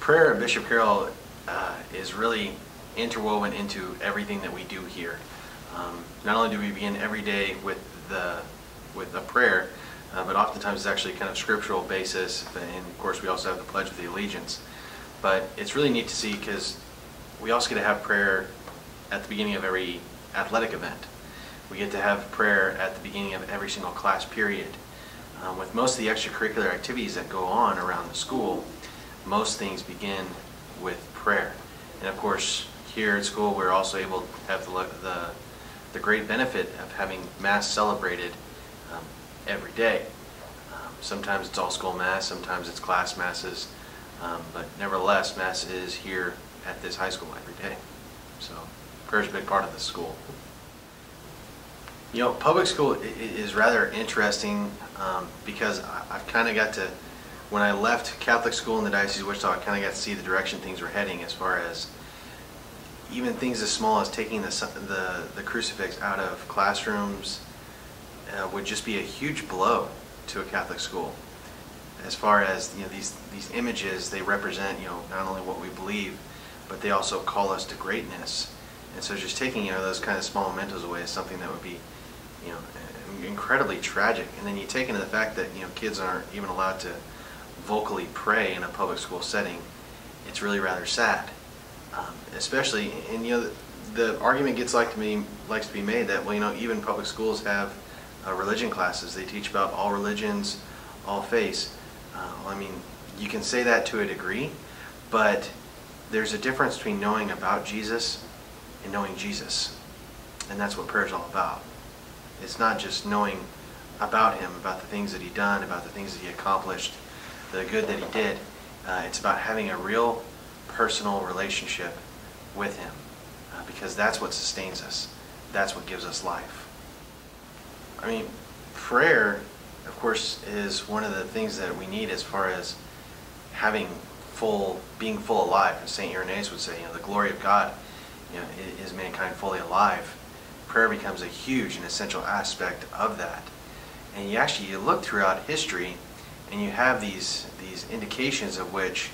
Prayer at Bishop Carroll is really interwoven into everything that we do here. Not only do we begin every day with a prayer, but oftentimes it's actually kind of scriptural basis, and of course we also have the Pledge of the Allegiance. But it's really neat to see because we also get to have prayer at the beginning of every athletic event. We get to have prayer at the beginning of every single class period. With most of the extracurricular activities that go on around the school, most things begin with prayer. And of course, here at school, we're also able to have the great benefit of having Mass celebrated every day. Sometimes it's all school Mass, sometimes it's class Masses, but nevertheless, Mass is here at this high school every day. So prayer is a big part of the school. You know, public school is rather interesting because I've kind of got to, when I left Catholic school in the Diocese of Wichita, I kind of got to see the direction things were heading as far as even things as small as taking the crucifix out of classrooms would just be a huge blow to a Catholic school. As far as, you know, these images, they represent, you know, not only what we believe, but they also call us to greatness. And so just taking, you know, those kind of small mementos away is something that would be, you know, incredibly tragic. And then you take into the fact that, you know, kids aren't even allowed to vocally pray in a public school setting. It's really rather sad. Especially, and you know, the argument likes to be made that, well, you know, even public schools have religion classes. They teach about all religions, all faiths. I mean, you can say that to a degree, but there's a difference between knowing about Jesus and knowing Jesus. And that's what prayer is all about. It's not just knowing about Him, about the things that He done, about the things that He accomplished, the good that He did. It's about having a real personal relationship with Him, because that's what sustains us. That's what gives us life. I mean, prayer, of course, is one of the things that we need as far as being full alive. As St. Irenaeus would say, you know, the glory of God, you know, is mankind fully alive. Prayer becomes a huge and essential aspect of that. And you look throughout history, and you have these indications of which,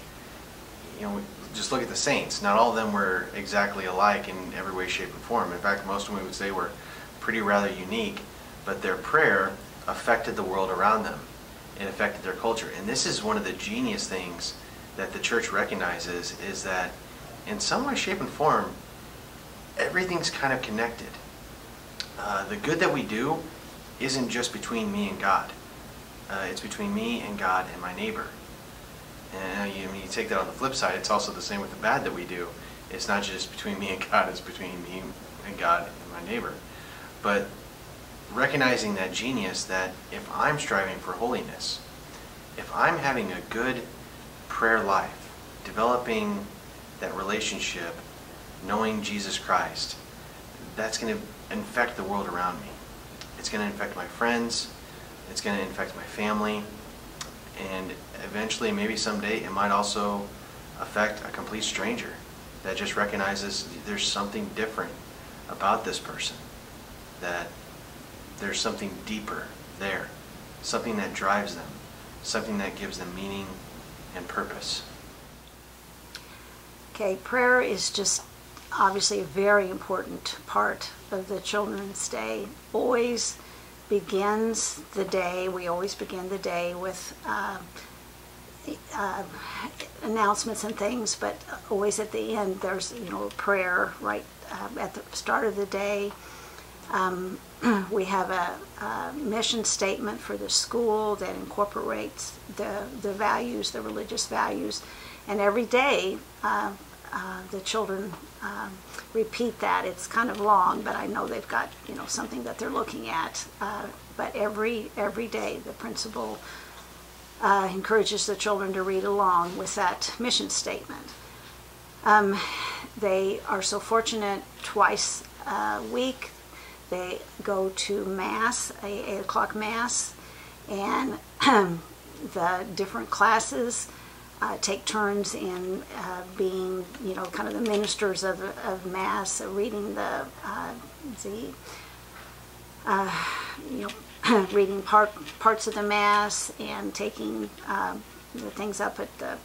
you know, just look at the saints. Not all of them were exactly alike in every way, shape, or form. In fact, most of them we would say were pretty rather unique, but their prayer affected the world around them. It affected their culture. And this is one of the genius things that the Church recognizes, is that in some way, shape, and form, everything's kind of connected. The good that we do isn't just between me and God. It's between me and God and my neighbor. And you take that on the flip side, it's also the same with the bad that we do. It's not just between me and God, it's between me and God and my neighbor. But recognizing that genius, that if I'm striving for holiness, if I'm having a good prayer life, developing that relationship, knowing Jesus Christ, that's going to infect the world around me. It's going to infect my friends, it's going to infect my family, and eventually, maybe someday, it might also affect a complete stranger that just recognizes there's something different about this person, that there's something deeper there, something that drives them, something that gives them meaning and purpose. Okay, prayer is just obviously a very important part of the children's day. Always begins the day, we always begin the day with announcements and things, but always at the end there's, you know, a prayer right at the start of the day. We have a mission statement for the school that incorporates the values, the religious values, and every day the children repeat that. It's kind of long, but I know they've got, you know, something that they're looking at. But every day the principal encourages the children to read along with that mission statement. They are so fortunate twice a week. They go to Mass, a 8 o'clock Mass, and the different classes take turns in being, you know, kind of the ministers of Mass, reading reading parts of the Mass and taking the things up at the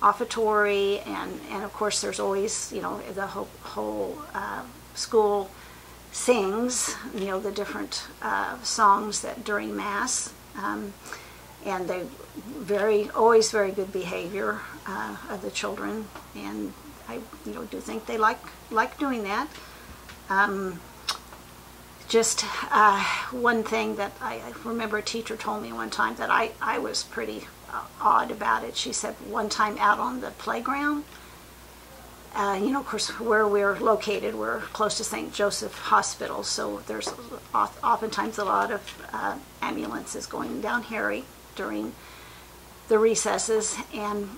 offertory, and of course there's always, you know, the whole school sings, you know, the different songs that during Mass, and they always very good behavior of the children, and I, you know, do think they like doing that. Just one thing that I remember a teacher told me one time that I was pretty odd about it. She said one time out on the playground, you know, of course, where we're located, we're close to St. Joseph Hospital, so there's oftentimes a lot of ambulances going down Harry during the recesses, and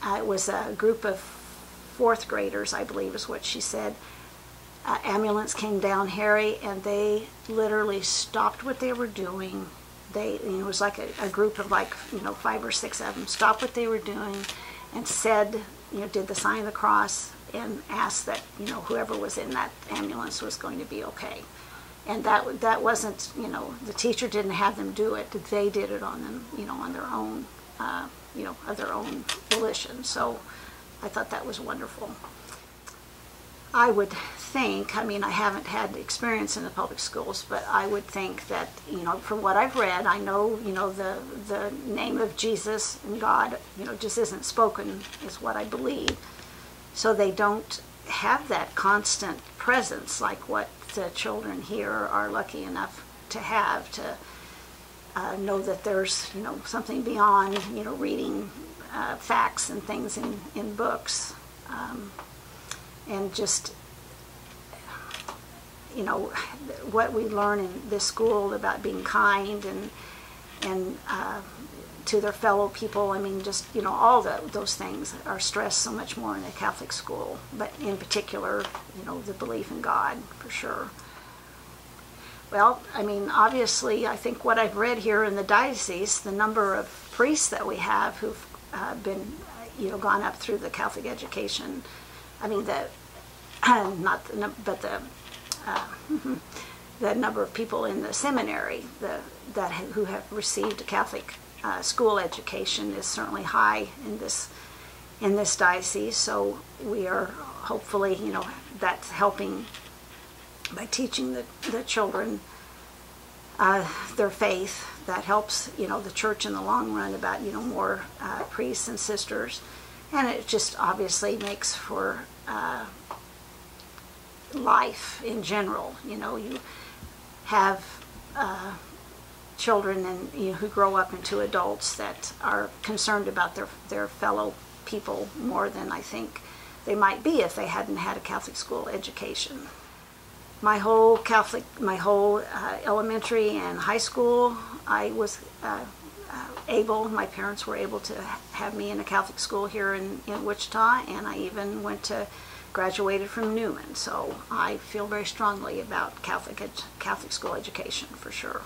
it was a group of fourth graders, I believe is what she said. Ambulance came down Harry, and they literally stopped what they were doing. They, you know, it was like a group of like, you know, 5 or 6 of them stopped what they were doing and said, you know, did the sign of the cross and asked that, you know, whoever was in that ambulance was going to be okay. And that wasn't, you know, the teacher didn't have them do it. They did it on them, you know, on their own, you know, of their own volition. So I thought that was wonderful. I would think, I mean, I haven't had experience in the public schools, but I would think that, you know, from what I've read, I know, you know, the name of Jesus and God, you know, just isn't spoken, is what I believe. So they don't have that constant presence like what the children here are lucky enough to have, to know that there's, you know, something beyond, you know, reading facts and things in books. And just, you know, what we learn in this school about being kind and to their fellow people. I mean, just, you know, all those things are stressed so much more in a Catholic school, but in particular, you know, the belief in God, for sure. Well, I mean, obviously, I think what I've read here in the diocese, the number of priests that we have who've been, you know, gone up through the Catholic education. I mean, the number of people in the seminary who have received a Catholic school education is certainly high in this diocese. So we are hopefully, you know, that's helping by teaching the children their faith. That helps, you know, the church in the long run about, you know, more priests and sisters. And it just obviously makes for life in general. You know, you have children and, you know, who grow up into adults that are concerned about their fellow people more than I think they might be if they hadn't had a Catholic school education. My whole elementary and high school, I was my parents were able to have me in a Catholic school here in Wichita, and I even graduated from Newman. So I feel very strongly about Catholic school education, for sure.